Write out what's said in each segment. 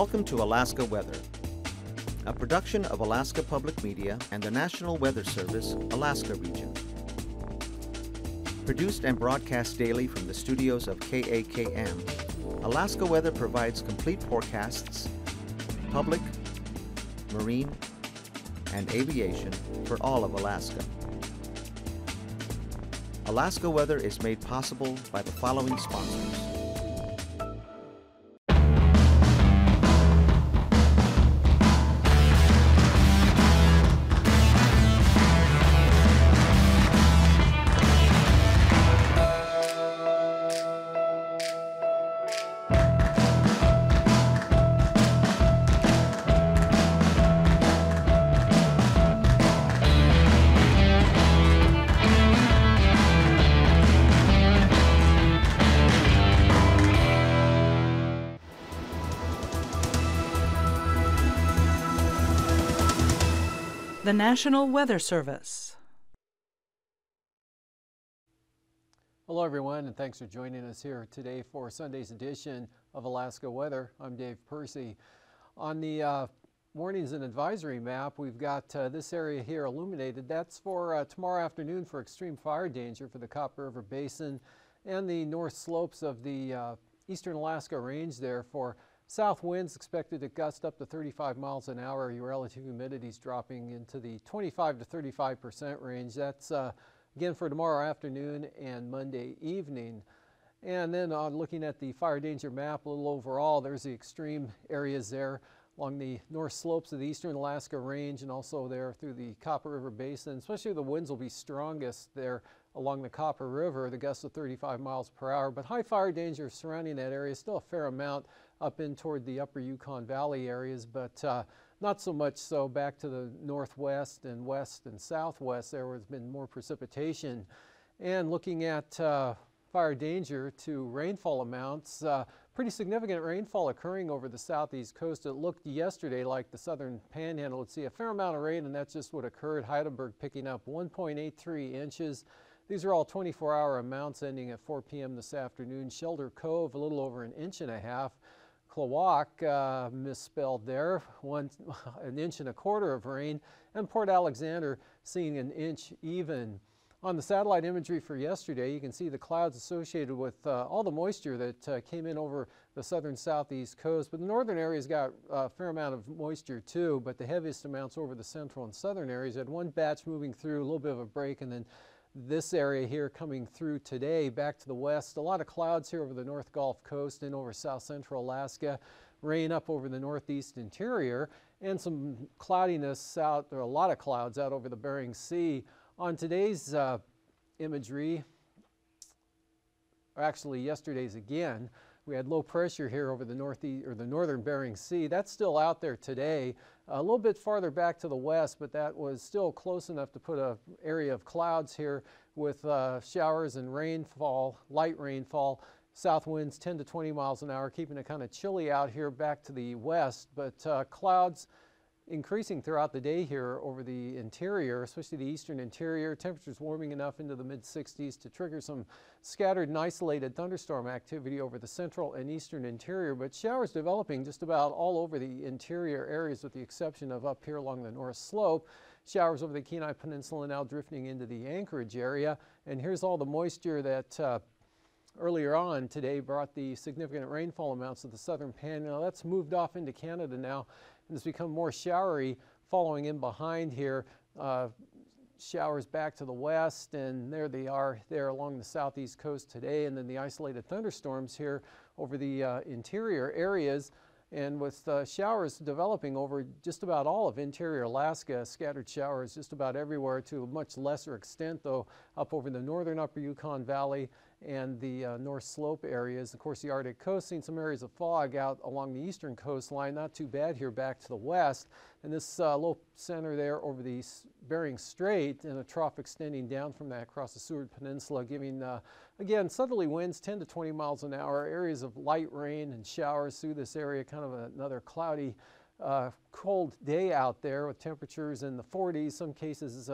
Welcome to Alaska Weather, a production of Alaska Public Media and the National Weather Service, Alaska Region. Produced and broadcast daily from the studios of KAKM, Alaska Weather provides complete forecasts, public, marine, and aviation for all of Alaska. Alaska Weather is made possible by the following sponsors. The National Weather Service. Hello everyone, and thanks for joining us here today for Sunday's edition of Alaska Weather. I'm Dave Percy. On the warnings and advisory map, we've got this area here illuminated. That's for tomorrow afternoon for extreme fire danger for the Copper River Basin and the north slopes of the eastern Alaska Range there. For south winds expected to gust up to 35 miles an hour. Your relative humidity is dropping into the 25 to 35% range. That's again for tomorrow afternoon and Monday evening. And then on looking at the fire danger map a little overall, there's the extreme areas there along the north slopes of the eastern Alaska Range and also there through the Copper River Basin. Especially the winds will be strongest there along the Copper River, the gusts of 35 miles per hour. But high fire danger surrounding that area, still a fair amount up in toward the upper Yukon Valley areas, but not so much so back to the northwest and west and southwest there where there's been more precipitation. And looking at fire danger to rainfall amounts, pretty significant rainfall occurring over the southeast coast. It looked yesterday like the southern panhandle would see a fair amount of rain, and that's just what occurred. Heidelberg picking up 1.83 inches. These are all 24-hour amounts ending at 4 p.m. this afternoon. Shelter Cove, a little over an inch and a half. Klawock, misspelled there, an inch and a quarter of rain. And Port Alexander seeing an inch even. On the satellite imagery for yesterday, you can see the clouds associated with all the moisture that came in over the southern southeast coast. But the northern areas got a fair amount of moisture too, but the heaviest amounts over the central and southern areas. Had one batch moving through, a little bit of a break, and then this area here coming through today back to the west. A lot of clouds here over the North Gulf Coast and over south central Alaska. Rain up over the northeast interior and some cloudiness out, or a lot of clouds out over the Bering Sea. On today's imagery, or actually yesterday's again, we had low pressure here over the northeast or the northern Bering Sea. That's still out there today, a little bit farther back to the west, but that was still close enough to put an area of clouds here with showers and rainfall, light rainfall. South winds 10 to 20 miles an hour, keeping it kind of chilly out here back to the west, but clouds increasing throughout the day here over the interior, especially the eastern interior. Temperatures warming enough into the mid-60s to trigger some scattered and isolated thunderstorm activity over the central and eastern interior, but showers developing just about all over the interior areas with the exception of up here along the north slope. Showers over the Kenai Peninsula now drifting into the Anchorage area. And here's all the moisture that earlier on today brought the significant rainfall amounts of the southern panhandle. That's moved off into Canada now and has become more showery following in behind here. Showers back to the west, and there they are there along the southeast coast today, and then the isolated thunderstorms here over the interior areas. And with showers developing over just about all of interior Alaska, scattered showers just about everywhere to a much lesser extent though up over the northern upper Yukon Valley and the north slope areas. Of course, the Arctic coast, seeing some areas of fog out along the eastern coastline. Not too bad here back to the west. And this low center there over the Bering Strait and a trough extending down from that across the Seward Peninsula, giving, again, southerly winds 10 to 20 miles an hour, areas of light rain and showers through this area, kind of another cloudy cold day out there with temperatures in the 40s, some cases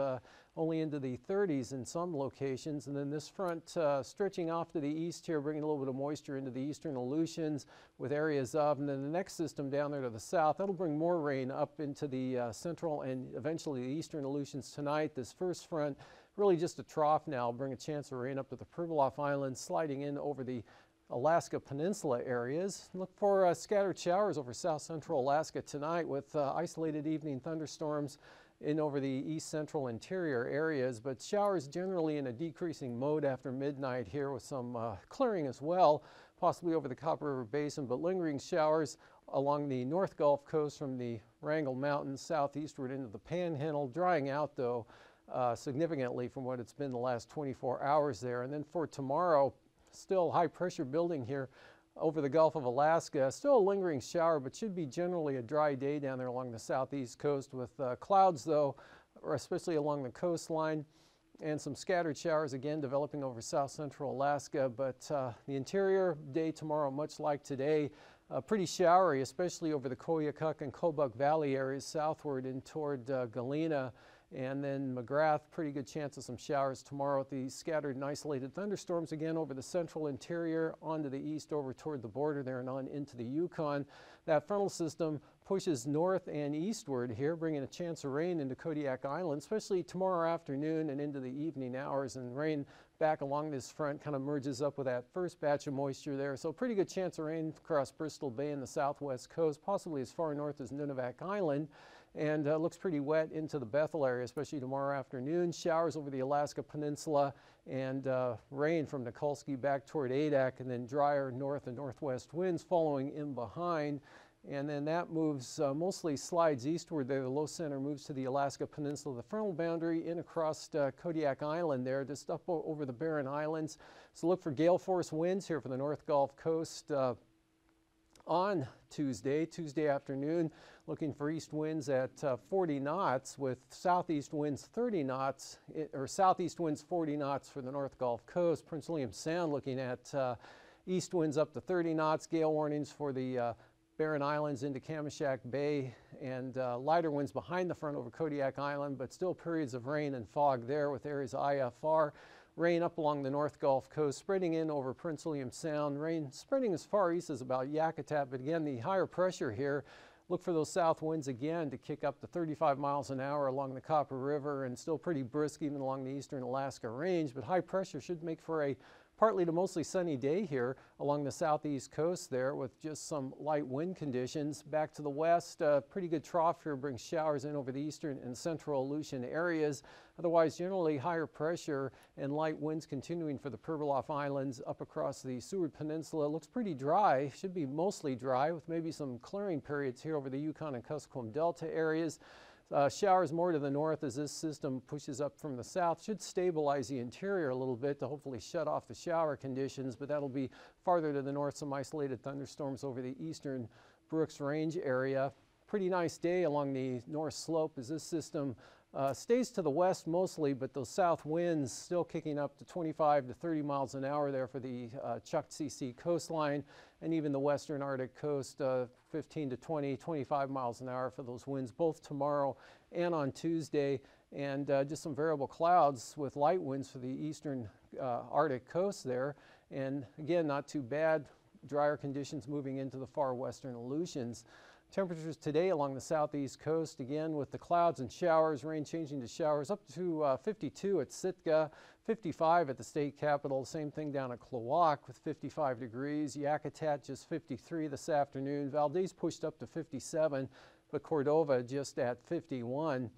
only into the 30s in some locations. And then this front stretching off to the east here, bringing a little bit of moisture into the eastern Aleutians with areas of, and then the next system down there to the south, that'll bring more rain up into the central and eventually the eastern Aleutians tonight. This first front, really just a trough now, bring a chance of rain up to the Pribilof Islands, sliding in over the Alaska Peninsula areas. Look for scattered showers over south central Alaska tonight with isolated evening thunderstorms in over the east central interior areas, but showers generally in a decreasing mode after midnight here with some clearing as well, possibly over the Copper River Basin, but lingering showers along the North Gulf Coast from the Wrangell Mountains southeastward into the Panhandle, drying out though significantly from what it's been the last 24 hours there. And then for tomorrow, still high pressure building here over the Gulf of Alaska. Still a lingering shower, but should be generally a dry day down there along the southeast coast with clouds though, or especially along the coastline, and some scattered showers again developing over south central Alaska. But the interior day tomorrow, much like today, pretty showery, especially over the Koyukuk and Kobuk Valley areas southward and toward Galena. And then McGrath, pretty good chance of some showers tomorrow with the scattered and isolated thunderstorms again over the central interior, onto the east over toward the border there and on into the Yukon. That frontal system pushes north and eastward here, bringing a chance of rain into Kodiak Island, especially tomorrow afternoon and into the evening hours. And rain back along this front kind of merges up with that first batch of moisture there. So pretty good chance of rain across Bristol Bay and the southwest coast, possibly as far north as Nunivak Island. And looks pretty wet into the Bethel area, especially tomorrow afternoon. Showers over the Alaska Peninsula and rain from Nikolsky back toward Adak, and then drier north and northwest winds following in behind. And then that moves, mostly slides eastward there. The low center moves to the Alaska Peninsula, the frontal boundary in across Kodiak Island there, just up over the Barren Islands. So look for gale force winds here for the North Gulf Coast on Tuesday afternoon. Looking for east winds at 40 knots with southeast winds 30 knots, or southeast winds 40 knots for the North Gulf Coast. Prince William Sound looking at east winds up to 30 knots. Gale warnings for the Barren Islands into Kamishak Bay, and lighter winds behind the front over Kodiak Island, but still periods of rain and fog there with areas of IFR. Rain up along the North Gulf Coast, spreading in over Prince William Sound. Rain spreading as far east as about Yakutat, but again, the higher pressure here. Look for those south winds again to kick up to 35 miles an hour along the Copper River, and still pretty brisk even along the eastern Alaska range, but high pressure should make for a partly to mostly sunny day here along the southeast coast there with just some light wind conditions. Back to the west, pretty good trough here brings showers in over the eastern and central Aleutian areas. Otherwise, generally higher pressure and light winds continuing for the Pribilof Islands up across the Seward Peninsula. It looks pretty dry, should be mostly dry with maybe some clearing periods here over the Yukon and Kuskokwim Delta areas. Showers more to the north as this system pushes up from the south. Should stabilize the interior a little bit to hopefully shut off the shower conditions, but that'll be farther to the north, some isolated thunderstorms over the eastern Brooks Range area. Pretty nice day along the north slope as this system stays to the west mostly, but those south winds still kicking up to 25 to 30 miles an hour there for the Chukchi coastline, and even the western Arctic coast, 15 to 20, 25 miles an hour for those winds, both tomorrow and on Tuesday. And just some variable clouds with light winds for the eastern Arctic coast there. And again, not too bad. Drier conditions moving into the far western Aleutians. Temperatures today along the southeast coast, again with the clouds and showers, rain changing to showers up to 52 at Sitka, 55 at the state capital, same thing down at Klawock with 55 degrees, Yakutat just 53 this afternoon, Valdez pushed up to 57, but Cordova just at 51.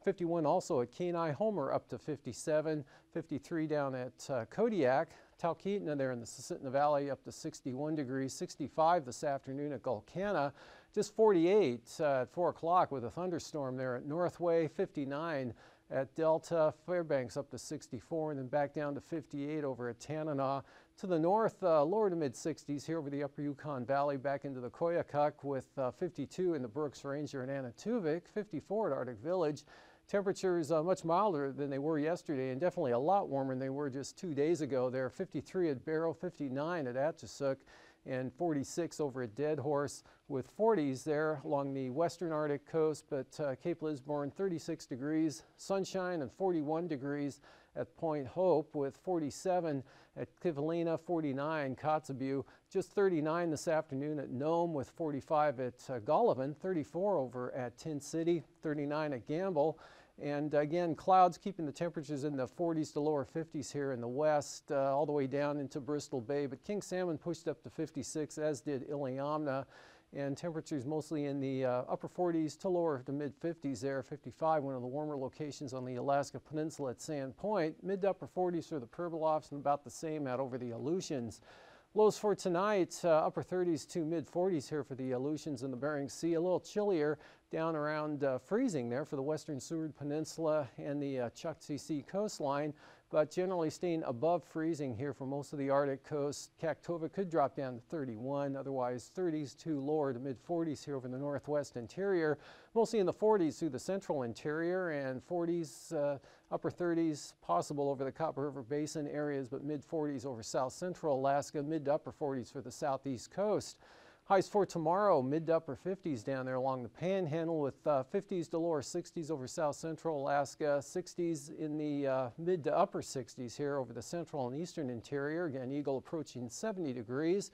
51 also at Kenai, Homer up to 57, 53 down at Kodiak, Talkeetna there in the Susitna Valley up to 61 degrees, 65 this afternoon at Gulkana, just 48 at 4 o'clock with a thunderstorm there at Northway, 59 at Delta, Fairbanks up to 64, and then back down to 58 over at Tanana. To the north, lower to mid-60s here over the upper Yukon Valley, back into the Koyukuk with 52 in the Brooks Ranger and Anatuvik, 54 at Arctic Village. Temperatures much milder than they were yesterday, and definitely a lot warmer than they were just 2 days ago. There, 53 at Barrow, 59 at Atchison, and 46 over at Dead Horse, with 40s there along the western Arctic coast, but Cape Lisburne 36 degrees, sunshine, and 41 degrees at Point Hope, with 47 at Kivalina, 49 Kotzebue, just 39 this afternoon at Nome, with 45 at Golovin, 34 over at Tin City, 39 at Gamble. And again, clouds keeping the temperatures in the 40s to lower 50s here in the west, all the way down into Bristol Bay. But King Salmon pushed up to 56, as did Iliamna. And temperatures mostly in the upper 40s to lower to mid 50s there. 55, one of the warmer locations on the Alaska Peninsula at Sand Point. Mid to upper 40s for the Pribilofs, and about the same out over the Aleutians. Lows for tonight, upper 30s to mid 40s here for the Aleutians and the Bering Sea. A little chillier, down around freezing there for the western Seward Peninsula and the Chukchi Sea coastline, but generally staying above freezing here for most of the Arctic coast. Kaktovik could drop down to 31, otherwise 30s to lower to mid 40s here over the northwest interior, mostly in the 40s through the central interior, and 40s, upper 30s possible over the Copper River Basin areas, but mid 40s over south central Alaska, mid to upper 40s for the southeast coast. Highs for tomorrow, mid to upper 50s down there along the Panhandle, with 50s to lower 60s over south central Alaska, 60s in the mid to upper 60s here over the central and eastern interior. Again, Eagle approaching 70 degrees.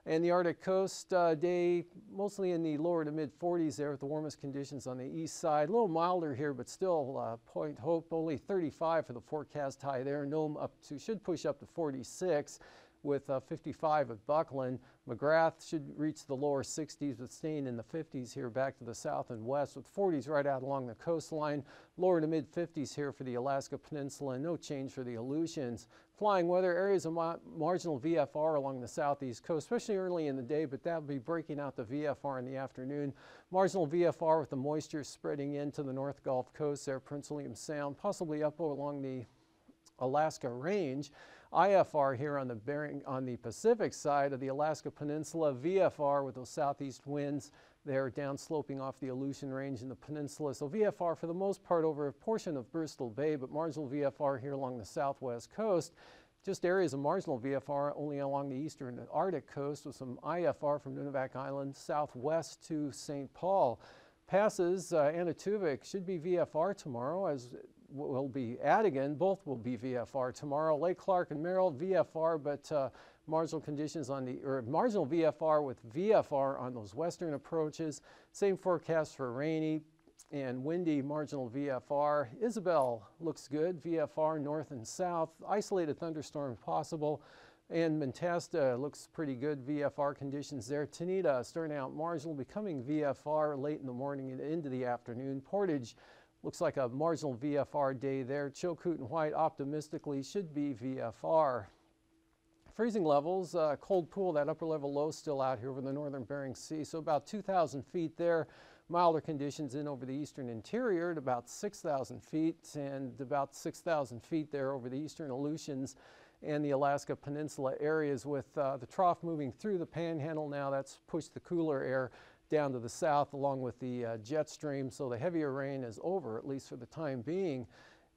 And the Arctic coast day mostly in the lower to mid 40s there, with the warmest conditions on the east side. A little milder here, but still Point Hope only 35 for the forecast high there. Nome up to, should push up to 46. With 55 at Buckland. McGrath should reach the lower 60s, but staying in the 50s here back to the south and west, with 40s right out along the coastline. Lower to mid 50s here for the Alaska Peninsula, and no change for the Aleutians. Flying weather, areas of marginal VFR along the southeast coast, especially early in the day, but that'll be breaking out the VFR in the afternoon. Marginal VFR with the moisture spreading into the North Gulf Coast there, Prince William Sound, possibly up along the Alaska Range. IFR here on the Pacific side of the Alaska Peninsula, VFR with those southeast winds there downsloping off the Aleutian Range in the peninsula. So VFR for the most part over a portion of Bristol Bay, but marginal VFR here along the southwest coast. Just areas of marginal VFR only along the eastern and Arctic coast, with some IFR from Nunivak Island southwest to St. Paul. Passes, Anaktuvik should be VFR tomorrow, as will be Adigan. Both will be VFR tomorrow. Lake Clark and Merrill, VFR, but marginal conditions on the, or marginal VFR with VFR on those western approaches. Same forecast for rainy and windy marginal VFR. Isabel looks good, VFR north and south. Isolated thunderstorm possible. And Mentasta looks pretty good, VFR conditions there. Tanita starting out marginal, becoming VFR late in the morning and into the afternoon. Portage looks like a marginal VFR day there. Chilkoot and White optimistically should be VFR. Freezing levels, cold pool, that upper level low still out here over the northern Bering Sea, so about 2,000 feet there. Milder conditions in over the eastern interior at about 6,000 feet, and about 6,000 feet there over the eastern Aleutians and the Alaska Peninsula areas, with the trough moving through the Panhandle now. That's pushed the cooler air down to the south along with the jet stream, so the heavier rain is over, at least for the time being.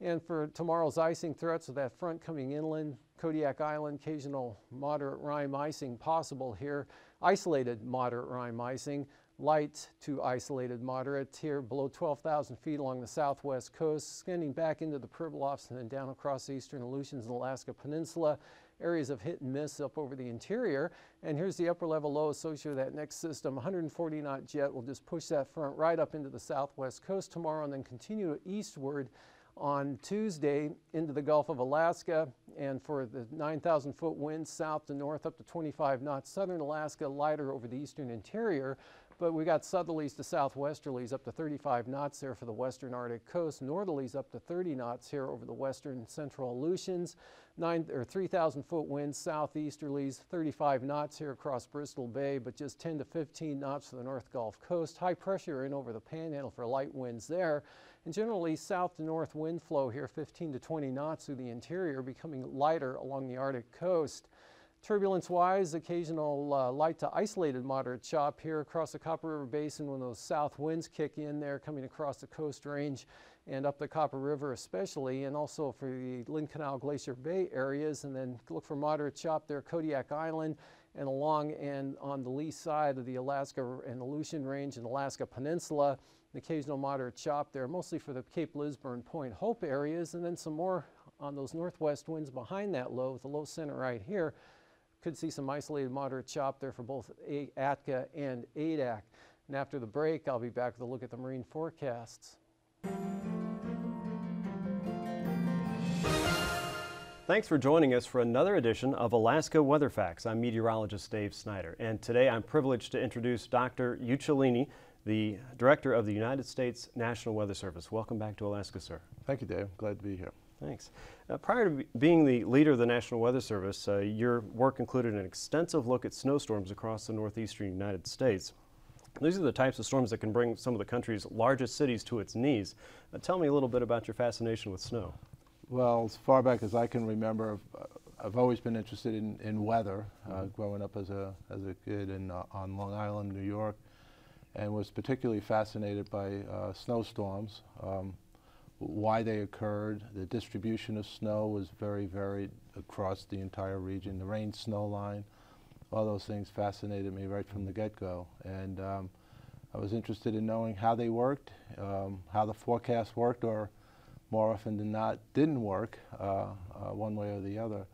And for tomorrow's icing threats, with that front coming inland, Kodiak Island, occasional moderate rime icing possible here. Isolated moderate rime icing, light to isolated moderate here below 12,000 feet along the southwest coast, extending back into the Pribilofs and then down across the eastern Aleutians and Alaska Peninsula. Areas of hit and miss up over the interior. And here's the upper level low associated with that next system. 140 knot jet will just push that front right up into the southwest coast tomorrow, and then continue eastward on Tuesday into the Gulf of Alaska. And for the 9,000 foot winds south to north up to 25 knots, southern Alaska lighter over the eastern interior. But we got southerlies to southwesterlies up to 35 knots there for the western Arctic coast. Northerlies up to 30 knots here over the western central Aleutians. 3,000 foot winds southeasterlies, 35 knots here across Bristol Bay, but just 10 to 15 knots for the North Gulf Coast. High pressure in over the Panhandle for light winds there. And generally south to north wind flow here, 15 to 20 knots through the interior, becoming lighter along the Arctic coast. Turbulence-wise, occasional light to isolated moderate chop here across the Copper River Basin when those south winds kick in there, coming across the Coast Range and up the Copper River especially, and also for the Lynn Canal Glacier Bay areas. And then look for moderate chop there, Kodiak Island and along and on the lee side of the Alaska and Aleutian Range and Alaska Peninsula. An occasional moderate chop there, mostly for the Cape Lisburne, Point Hope areas, and then some more on those northwest winds behind that low, with the low center right here. Could see some isolated moderate chop there for both AKwx and ADAC. And after the break, I'll be back with a look at the marine forecasts. Thanks for joining us for another edition of Alaska Weather Facts. I'm meteorologist Dave Snider, and today I'm privileged to introduce Dr. Uccellini, the Director of the United States National Weather Service. Welcome back to Alaska, sir. Thank you, Dave. Glad to be here. Thanks. Prior to being the leader of the National Weather Service, your work included an extensive look at snowstorms across the northeastern United States. These are the types of storms that can bring some of the country's largest cities to its knees. Tell me a little bit about your fascination with snow. Well, as far back as I can remember, I've always been interested in weather, growing up as a kid on Long Island, New York, and was particularly fascinated by snowstorms, why they occurred. The distribution of snow was very varied across the entire region. The rain-snow line, all those things fascinated me right from the get-go. And I was interested in knowing how they worked, how the forecast worked, or more often than not didn't work one way or the other.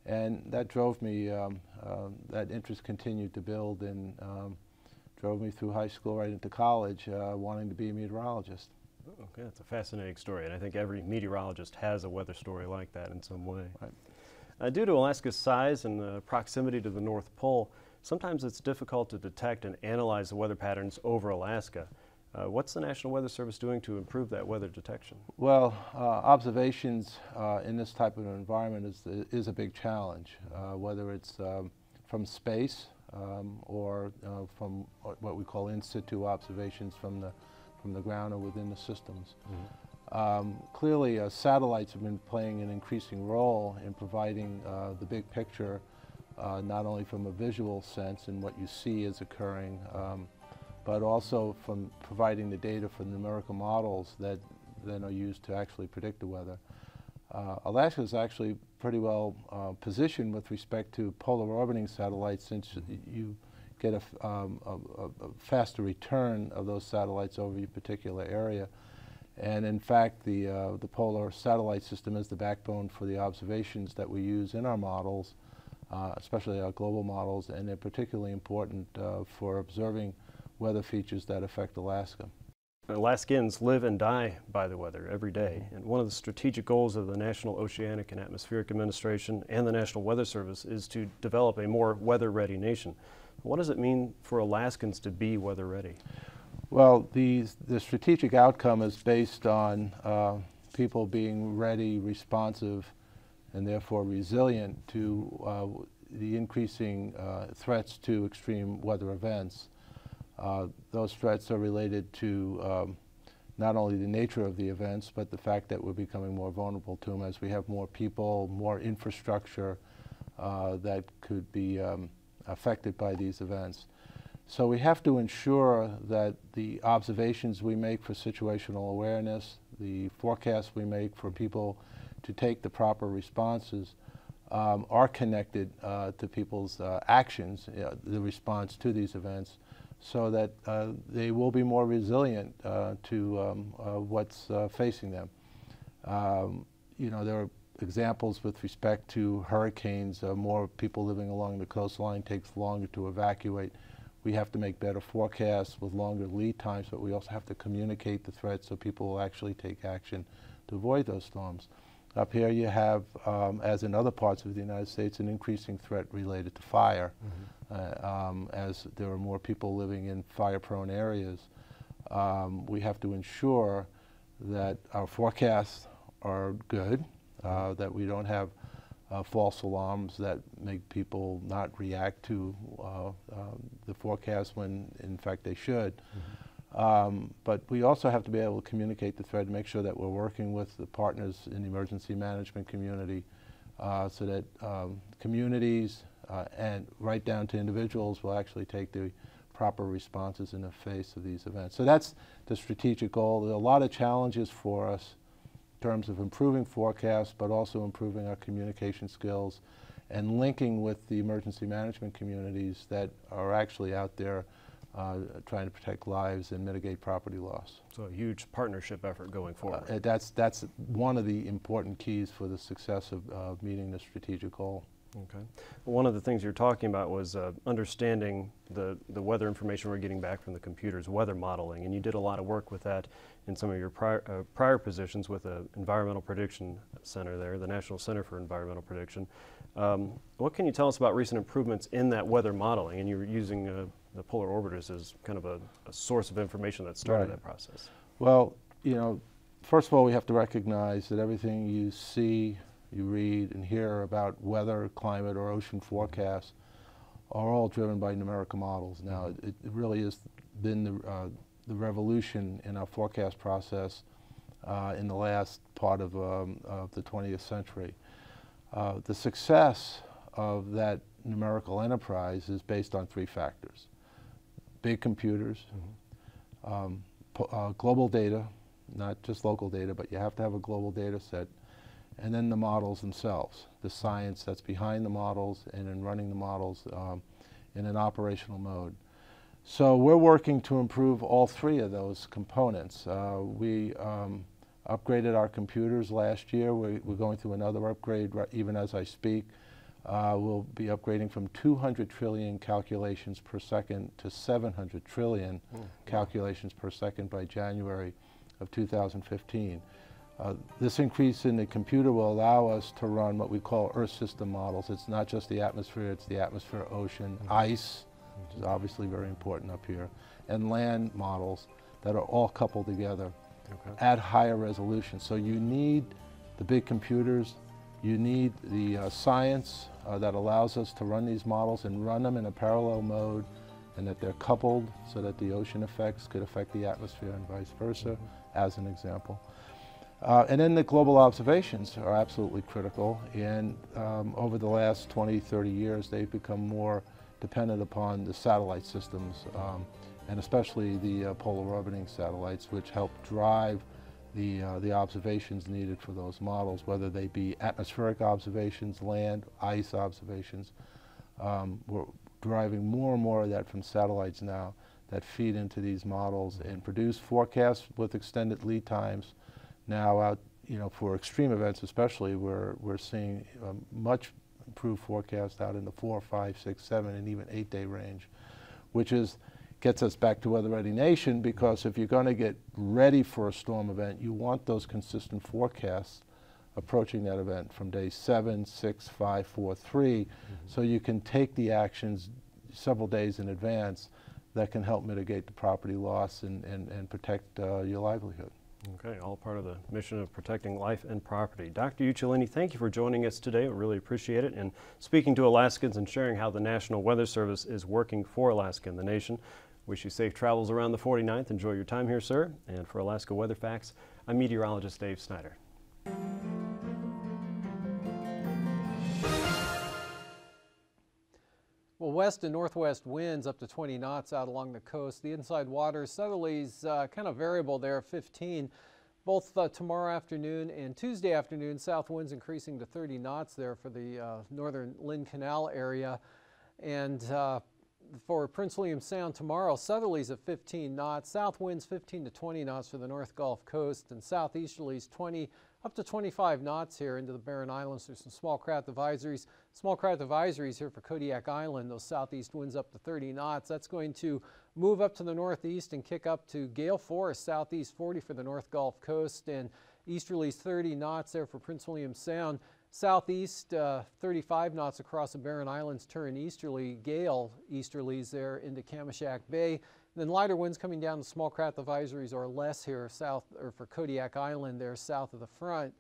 And that drove me, that interest continued to build and drove me through high school right into college, wanting to be a meteorologist. Okay, that's a fascinating story, and I think every meteorologist has a weather story like that in some way. Right. Due to Alaska's size and proximity to the North Pole, sometimes it's difficult to detect and analyze the weather patterns over Alaska. What's the National Weather Service doing to improve that weather detection? Well, observations in this type of environment is a big challenge, whether it's from space or from what we call in situ observations from the ground or within the systems. Clearly, satellites have been playing an increasing role in providing the big picture, not only from a visual sense in what you see is occurring, but also from providing the data for numerical models that then are used to actually predict the weather. Alaska is actually pretty well positioned with respect to polar orbiting satellites, since you get a faster return of those satellites over your particular area. And in fact, the polar satellite system is the backbone for the observations that we use in our models, especially our global models, and they're particularly important for observing weather features that affect Alaska. Alaskans live and die by the weather every day, and one of the strategic goals of the National Oceanic and Atmospheric Administration and the National Weather Service is to develop a more weather-ready nation. What does it mean for Alaskans to be weather-ready? Well, the strategic outcome is based on people being ready, responsive, and therefore resilient to the increasing threats to extreme weather events. Those threats are related to not only the nature of the events, but the fact that we're becoming more vulnerable to them as we have more people, more infrastructure that could be affected by these events. So we have to ensure that the observations we make for situational awareness, the forecasts we make for people to take the proper responses, are connected to people's actions, the response to these events, so that they will be more resilient to what's facing them. You know, there are examples with respect to hurricanes. More people living along the coastline takes longer to evacuate. We have to make better forecasts with longer lead times, but we also have to communicate the threats so people will actually take action to avoid those storms. Up here you have, as in other parts of the United States, an increasing threat related to fire. As there are more people living in fire-prone areas, we have to ensure that our forecasts are good, that we don't have false alarms that make people not react to the forecast when in fact they should. But we also have to be able to communicate the threat and make sure that we're working with the partners in the emergency management community so that communities and right down to individuals will actually take the proper responses in the face of these events. So that's the strategic goal. There are a lot of challenges for us in terms of improving forecasts, but also improving our communication skills and linking with the emergency management communities that are actually out there trying to protect lives and mitigate property loss. So a huge partnership effort going forward. That's one of the important keys for the success of meeting the strategic goal. Okay. One of the things you're talking about was understanding the weather information we're getting back from the computers, weather modeling, and you did a lot of work with that in some of your prior positions with the Environmental Prediction Center there, the National Center for Environmental Prediction. What can you tell us about recent improvements in that weather modeling? And you were using the polar orbiters as kind of a source of information that started that process. Well, you know, first of all, we have to recognize that everything you see, you read and hear about weather, climate, or ocean forecasts are all driven by numerical models. Now, it really has been the revolution in our forecast process in the last part of the 20th century. The success of that numerical enterprise is based on three factors: big computers, global data, not just local data, but you have to have a global data set, and then the models themselves, the science that's behind the models and in running the models in an operational mode. So we're working to improve all three of those components. We upgraded our computers last year. We're going through another upgrade even as I speak. We'll be upgrading from 200 trillion calculations per second to 700 trillion calculations per second by January of 2015. This increase in the computer will allow us to run what we call Earth system models. It's not just the atmosphere, it's the atmosphere, ocean, ice, which is obviously very important up here, and land models that are all coupled together at higher resolution. So you need the big computers, you need the science that allows us to run these models and run them in a parallel mode, and that they're coupled so that the ocean effects could affect the atmosphere and vice versa, as an example. And then the global observations are absolutely critical, and over the last 20, 30 years they've become more dependent upon the satellite systems, and especially the polar orbiting satellites, which help drive the observations needed for those models, whether they be atmospheric observations, land, ice observations. We're deriving more and more of that from satellites now that feed into these models and produce forecasts with extended lead times. Now out, you know, for extreme events especially, we're seeing much improved forecast out in the 4, 5, 6, 7, and even 8-day range, which gets us back to Weather Ready Nation, because if you're going to get ready for a storm event, you want those consistent forecasts approaching that event from day 7, 6, 5, 4, 3, so you can take the actions several days in advance that can help mitigate the property loss and protect your livelihood. Okay, all part of the mission of protecting life and property. Dr. Uccellini, thank you for joining us today. We really appreciate it, and speaking to Alaskans and sharing how the National Weather Service is working for Alaska and the nation. Wish you safe travels around the 49th. Enjoy your time here, sir. And for Alaska Weather Facts, I'm meteorologist Dave Snider. Well, west and northwest winds up to 20 knots out along the coast. The inside waters, southerlies kind of variable there, 15. Both tomorrow afternoon and Tuesday afternoon, south winds increasing to 30 knots there for the northern Lynn Canal area. And for Prince William Sound tomorrow, southerlies at 15 knots, south winds 15 to 20 knots for the North Gulf Coast, and southeasterlies 20 up to 25 knots here into the Barren Islands. There's some small craft advisories. Small craft advisories here for Kodiak Island. Those southeast winds up to 30 knots. That's going to move up to the northeast and kick up to gale force, southeast 40 for the North Gulf Coast, and easterlies 30 knots there for Prince William Sound. Southeast 35 knots across the Barren Islands, turn easterly, gale easterlies there into Kamishak Bay. Then lighter winds coming down, the small craft advisories are less here south, or for Kodiak Island there south of the front.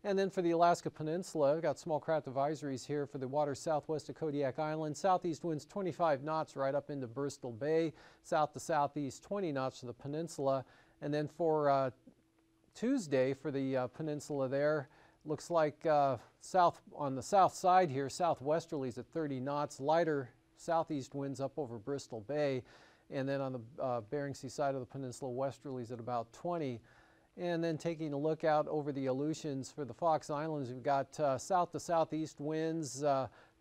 And then for the Alaska Peninsula, we've got small craft advisories here for the waters southwest of Kodiak Island. Southeast winds 25 knots right up into Bristol Bay. South to southeast 20 knots to the peninsula. And then for Tuesday for the peninsula there, looks like on the south side here, southwesterlies at 30 knots, lighter southeast winds up over Bristol Bay. And then on the Bering Sea side of the peninsula, westerlies at about 20. And then taking a look out over the Aleutians for the Fox Islands, we've got south to southeast winds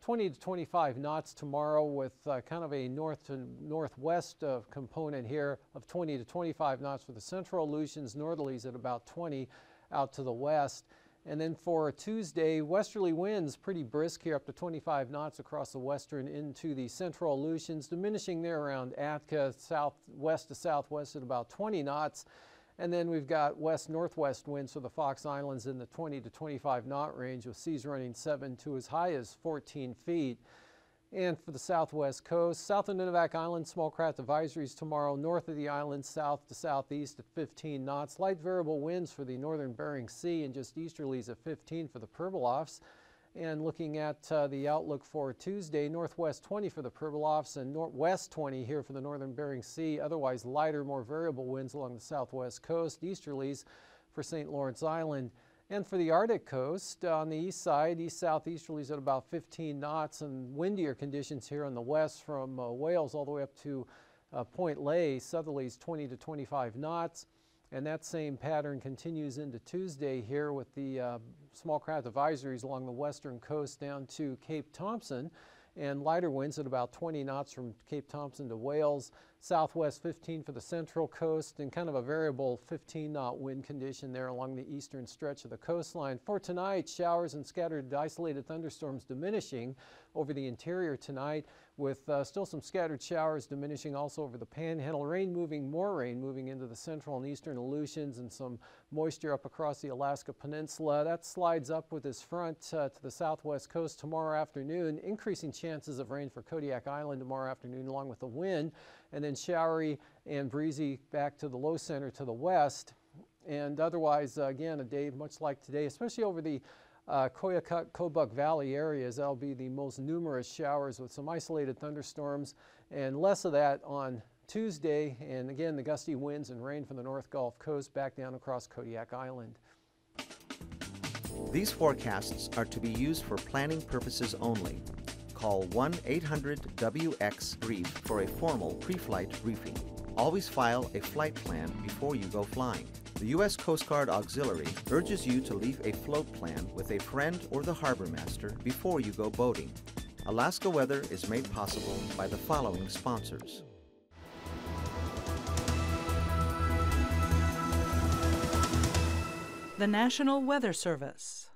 20 to 25 knots tomorrow with kind of a north to northwest component here of 20 to 25 knots for the central Aleutians, northerlies at about 20 out to the west. And then for Tuesday, westerly winds pretty brisk here up to 25 knots across the western into the central Aleutians, diminishing there around Atka, southwest to southwest at about 20 knots. And then we've got west-northwest winds for the Fox Islands in the 20 to 25 knot range with seas running 7 to as high as 14 feet. And for the southwest coast, south of Nunivak Island, small craft advisories tomorrow, north of the island, south to southeast at 15 knots. Light variable winds for the northern Bering Sea and just easterlies at 15 for the Pribilofs. And looking at the outlook for Tuesday, northwest 20 for the Pribilofs and northwest 20 here for the northern Bering Sea. Otherwise lighter, more variable winds along the southwest coast, easterlies for St. Lawrence Island. And for the Arctic coast, on the east side, east-southeasterlies at about 15 knots and windier conditions here on the west from Wales all the way up to Point Ley, southerlies 20 to 25 knots. And that same pattern continues into Tuesday here with the small craft advisories along the western coast down to Cape Thompson, and lighter winds at about 20 knots from Cape Thompson to Wales, southwest 15 for the central coast, and kind of a variable 15-knot wind condition there along the eastern stretch of the coastline. For tonight, showers and scattered isolated thunderstorms diminishing over the interior tonight, with still some scattered showers diminishing also over the Panhandle. More rain moving into the central and eastern Aleutians, and some moisture up across the Alaska Peninsula. That slides up with this front to the southwest coast tomorrow afternoon. Increasing chances of rain for Kodiak Island tomorrow afternoon along with the wind, and then showery and breezy back to the low center to the west. And otherwise, again, a day much like today, especially over the Koyukuk-Kobuk Valley areas. That'll be the most numerous showers with some isolated thunderstorms, and less of that on Tuesday. And again, the gusty winds and rain from the North Gulf Coast back down across Kodiak Island. These forecasts are to be used for planning purposes only. Call 1-800-WX-BRIEF for a formal pre-flight briefing. Always file a flight plan before you go flying. The U.S. Coast Guard Auxiliary urges you to leave a float plan with a friend or the harbor master before you go boating. Alaska Weather is made possible by the following sponsors. The National Weather Service.